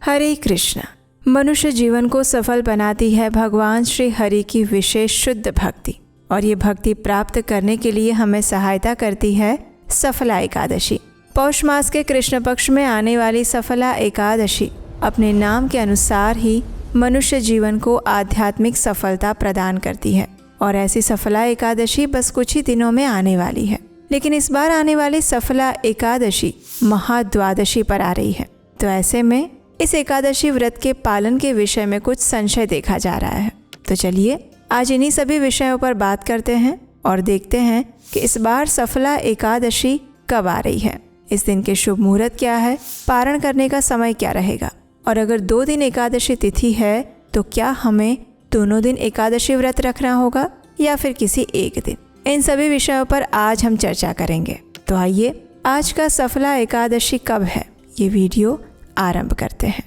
हरे कृष्ण। मनुष्य जीवन को सफल बनाती है भगवान श्री हरि की विशेष शुद्ध भक्ति, और ये भक्ति प्राप्त करने के लिए हमें सहायता करती है सफला एकादशी। पौष मास के कृष्ण पक्ष में आने वाली सफला एकादशी अपने नाम के अनुसार ही मनुष्य जीवन को आध्यात्मिक सफलता प्रदान करती है। और ऐसी सफला एकादशी बस कुछ ही दिनों में आने वाली है। लेकिन इस बार आने वाली सफला एकादशी महाद्वादशी पर आ रही है, तो ऐसे में इस एकादशी व्रत के पालन के विषय में कुछ संशय देखा जा रहा है। तो चलिए आज इन्हीं सभी विषयों पर बात करते हैं और देखते हैं कि इस बार सफला एकादशी कब आ रही है, इस दिन के शुभ मुहूर्त क्या है, पारण करने का समय क्या रहेगा, और अगर 2 दिन एकादशी तिथि है तो क्या हमें दोनों दिन एकादशी व्रत रखना होगा या फिर किसी एक दिन। इन सभी विषयों पर आज हम चर्चा करेंगे। तो आइए आज का सफला एकादशी कब है ये वीडियो आरंभ करते हैं।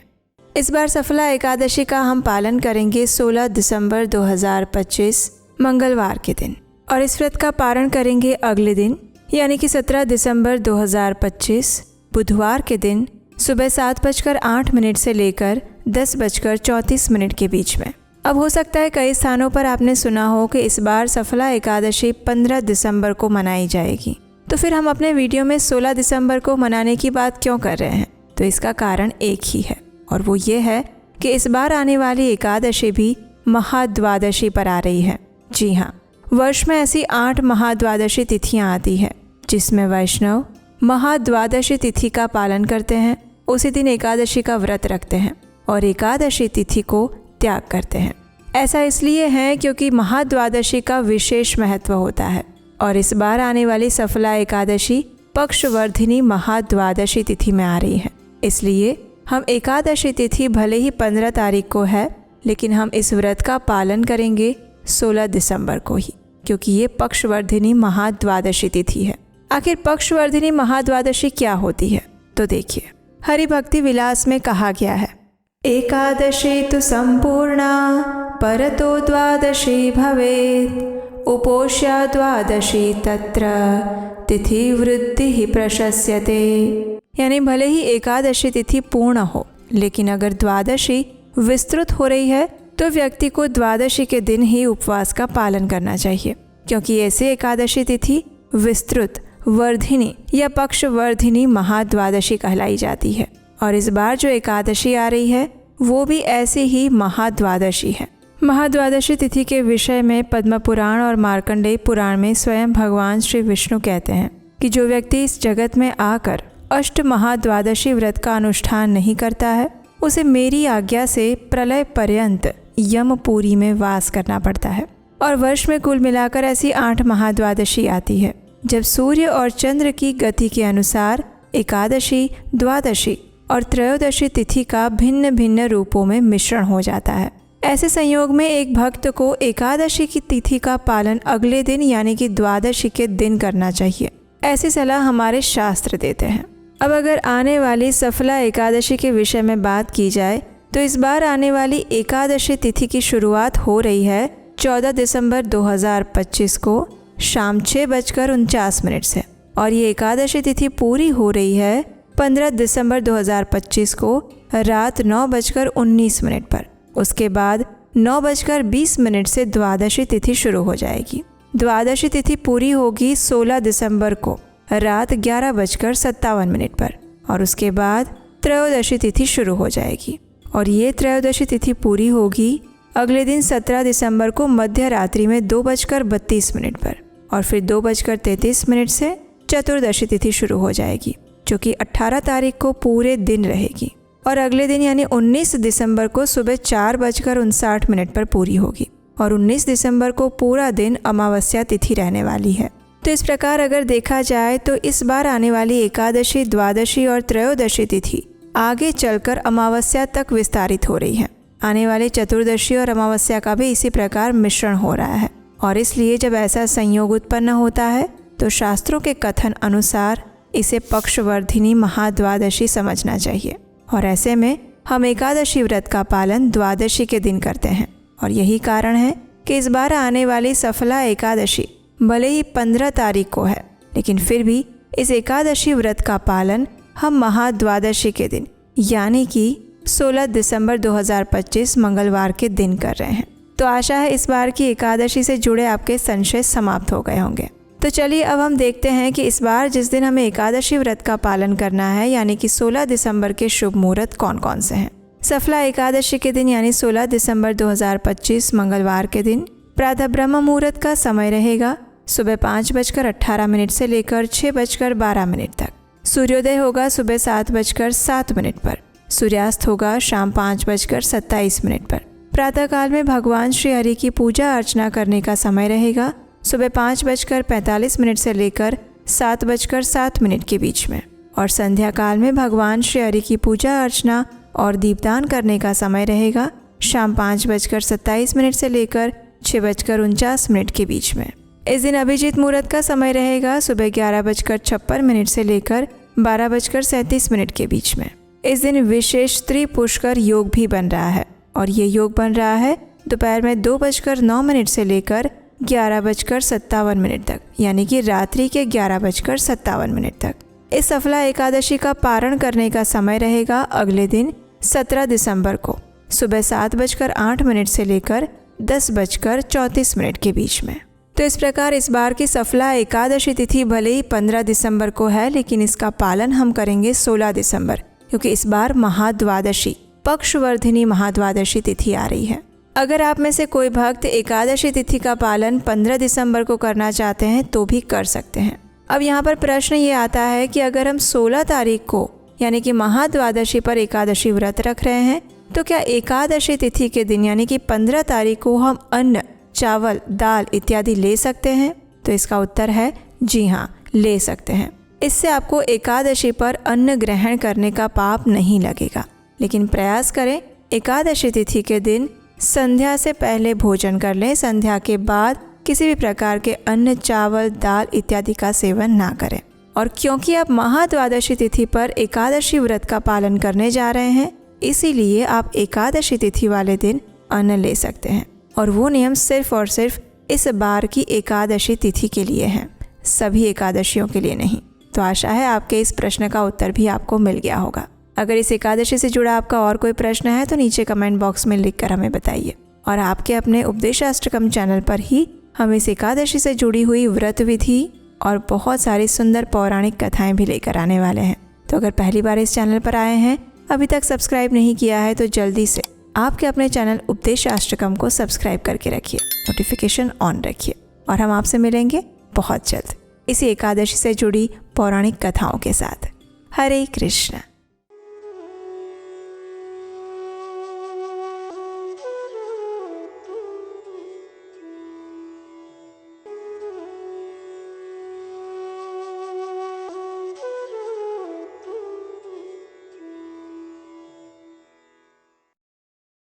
इस बार सफला एकादशी का हम पालन करेंगे 16 दिसंबर 2025 मंगलवार के दिन, और इस व्रत का पारण करेंगे अगले दिन यानी कि 17 दिसंबर 2025 बुधवार के दिन सुबह 7:08 से लेकर 10:34 के बीच में। अब हो सकता है कई स्थानों पर आपने सुना हो कि इस बार सफला एकादशी 15 दिसंबर को मनाई जाएगी, तो फिर हम अपने वीडियो में 16 दिसंबर को मनाने की बात क्यों कर रहे हैं। तो इसका कारण एक ही है, और वो ये है कि इस बार आने वाली एकादशी भी महाद्वादशी पर आ रही है। जी हाँ, वर्ष में ऐसी 8 महाद्वादशी तिथियां आती है जिसमें वैष्णव महाद्वादशी तिथि का पालन करते हैं, उसी दिन एकादशी का व्रत रखते हैं और एकादशी तिथि को त्याग करते हैं। ऐसा इसलिए है क्योंकि महाद्वादशी का विशेष महत्व होता है, और इस बार आने वाली सफला एकादशी पक्षवर्धिनी महाद्वादशी तिथि में आ रही है। इसलिए हम एकादशी तिथि भले ही 15 तारीख को है, लेकिन हम इस व्रत का पालन करेंगे 16 दिसंबर को ही, क्योंकि ये पक्षवर्धिनी महाद्वादशी तिथि है। आखिर पक्षवर्धिनी महाद्वादशी क्या होती है, तो देखिए हरि भक्ति विलास में कहा गया है, एकादशी तु संपूर्णा परतो द्वादशी भवेत्, उपोष्या द्वादशी तत्र तिथि वृद्धि प्रशस्यते। यानी भले ही एकादशी तिथि पूर्ण हो, लेकिन अगर द्वादशी विस्तृत हो रही है तो व्यक्ति को द्वादशी के दिन ही उपवास का पालन करना चाहिए, क्योंकि ऐसे एकादशी तिथि विस्तृत वर्धिनी या पक्षवर्धिनी महाद्वादशी कहलाई जाती है। और इस बार जो एकादशी आ रही है वो भी ऐसी ही महाद्वादशी है। महाद्वादशी तिथि के विषय में पद्म पुराण और मार्कंडेय पुराण में स्वयं भगवान श्री विष्णु कहते हैं कि जो व्यक्ति इस जगत में आकर अष्ट महाद्वादशी व्रत का अनुष्ठान नहीं करता है, उसे मेरी आज्ञा से प्रलय पर्यंत यमपुरी में वास करना पड़ता है। और वर्ष में कुल मिलाकर ऐसी 8 महाद्वादशी आती है, जब सूर्य और चंद्र की गति के अनुसार एकादशी, द्वादशी और त्रयोदशी तिथि का भिन्न भिन्न रूपों में मिश्रण हो जाता है। ऐसे संयोग में एक भक्त को एकादशी की तिथि का पालन अगले दिन यानी कि द्वादशी के दिन करना चाहिए, ऐसी सलाह हमारे शास्त्र देते हैं। अब अगर आने वाली सफला एकादशी के विषय में बात की जाए तो इस बार आने वाली एकादशी तिथि की शुरुआत हो रही है 14 दिसंबर 2025 को शाम 6:49 से, और ये एकादशी तिथि पूरी हो रही है 15 दिसंबर 2025 को रात 9:19 पर। उसके बाद 9:20 से द्वादशी तिथि शुरू हो जाएगी। द्वादशी तिथि पूरी होगी 16 दिसंबर को रात 11:57 पर, और उसके बाद त्रयोदशी तिथि शुरू हो जाएगी। और ये त्रयोदशी तिथि पूरी होगी अगले दिन 17 दिसंबर को मध्य रात्रि में 2:32 पर, और फिर 2:33 से चतुर्दशी तिथि शुरू हो जाएगी, जो कि 18 तारीख को पूरे दिन रहेगी। और अगले दिन यानी 19 दिसंबर को सुबह 4:59 पर पूरी होगी, और 19 दिसंबर को पूरा दिन अमावस्या तिथि रहने वाली है। तो इस प्रकार अगर देखा जाए तो इस बार आने वाली एकादशी, द्वादशी और त्रयोदशी तिथि आगे चलकर अमावस्या तक विस्तारित हो रही है। आने वाले चतुर्दशी और अमावस्या का भी इसी प्रकार मिश्रण हो रहा है, और इसलिए जब ऐसा संयोग उत्पन्न होता है तो शास्त्रों के कथन अनुसार इसे पक्षवर्धिनी महाद्वादशी समझना चाहिए। और ऐसे में हम एकादशी व्रत का पालन द्वादशी के दिन करते हैं, और यही कारण है कि इस बार आने वाली सफला एकादशी भले ही 15 तारीख को है, लेकिन फिर भी इस एकादशी व्रत का पालन हम महाद्वादशी के दिन यानी कि 16 दिसंबर 2025 मंगलवार के दिन कर रहे हैं। तो आशा है इस बार की एकादशी से जुड़े आपके संशय समाप्त हो गए होंगे। तो चलिए अब हम देखते हैं कि इस बार जिस दिन हमें एकादशी व्रत का पालन करना है यानी कि 16 दिसंबर के शुभ मुहूर्त कौन कौन से हैं। सफला एकादशी के दिन यानी 16 दिसंबर 2025 मंगलवार के दिन प्रातः ब्रह्म मुहूर्त का समय रहेगा सुबह 5:18 से लेकर 6:12 तक। सूर्योदय होगा सुबह 7:07 पर। सूर्यास्त होगा शाम 5:27 पर। प्रातःकाल में भगवान श्री हरि की पूजा अर्चना करने का समय रहेगा सुबह 5:45 से लेकर 7:07 के बीच में। और संध्या काल में भगवान श्री हरि की पूजा अर्चना और दीपदान करने का समय रहेगा शाम 5:27 से लेकर 6:49 के बीच में। इस दिन अभिजीत मुहूर्त का समय रहेगा सुबह 11:56 से लेकर 12:37 के बीच में। इस दिन विशेष त्रिपुष्कर योग भी बन रहा है और ये योग बन रहा है दोपहर में 2:09 से लेकर 11:57 तक, यानी कि रात्रि के 11:57 तक। इस सफला एकादशी का पारण करने का समय रहेगा अगले दिन 17 दिसंबर को सुबह 7:08 से लेकर 10:34 के बीच में। तो इस प्रकार इस बार की सफला एकादशी तिथि भले ही 15 दिसंबर को है, लेकिन इसका पालन हम करेंगे 16 दिसंबर, क्योंकि इस बार महाद्वादशी पक्षवर्धिनी महाद्वादशी तिथि आ रही है। अगर आप में से कोई भक्त एकादशी तिथि का पालन 15 दिसंबर को करना चाहते हैं तो भी कर सकते हैं। अब यहाँ पर प्रश्न ये आता है कि अगर हम 16 तारीख को यानी कि महाद्वादशी पर एकादशी व्रत रख रहे हैं तो क्या एकादशी तिथि के दिन यानी कि 15 तारीख को हम अन्न, चावल, दाल इत्यादि ले सकते हैं? तो इसका उत्तर है जी हाँ, ले सकते हैं। इससे आपको एकादशी पर अन्न ग्रहण करने का पाप नहीं लगेगा। लेकिन प्रयास करें एकादशी तिथि के दिन संध्या से पहले भोजन कर लें, संध्या के बाद किसी भी प्रकार के अन्न, चावल, दाल इत्यादि का सेवन ना करें। और क्योंकि आप महाद्वादशी तिथि पर एकादशी व्रत का पालन करने जा रहे हैं, इसीलिए आप एकादशी तिथि वाले दिन अन्न ले सकते हैं। और वो नियम सिर्फ और सिर्फ इस बार की एकादशी तिथि के लिए हैं, सभी एकादशियों के लिए नहीं। तो आशा है आपके इस प्रश्न का उत्तर भी आपको मिल गया होगा। अगर इस एकादशी से जुड़ा आपका और कोई प्रश्न है तो नीचे कमेंट बॉक्स में लिखकर हमें बताइए। और आपके अपने उपदेशाष्टकम चैनल पर ही हम इस एकादशी से जुड़ी हुई व्रत विधि और बहुत सारी सुंदर पौराणिक कथाएं भी लेकर आने वाले हैं। तो अगर पहली बार इस चैनल पर आए हैं, अभी तक सब्सक्राइब नहीं किया है, तो जल्दी से आपके अपने चैनल उपदेशाष्टकम को सब्सक्राइब करके रखिए, नोटिफिकेशन ऑन रखिए। और हम आपसे मिलेंगे बहुत जल्द इसी एकादशी से जुड़ी पौराणिक कथाओं के साथ। हरे कृष्ण।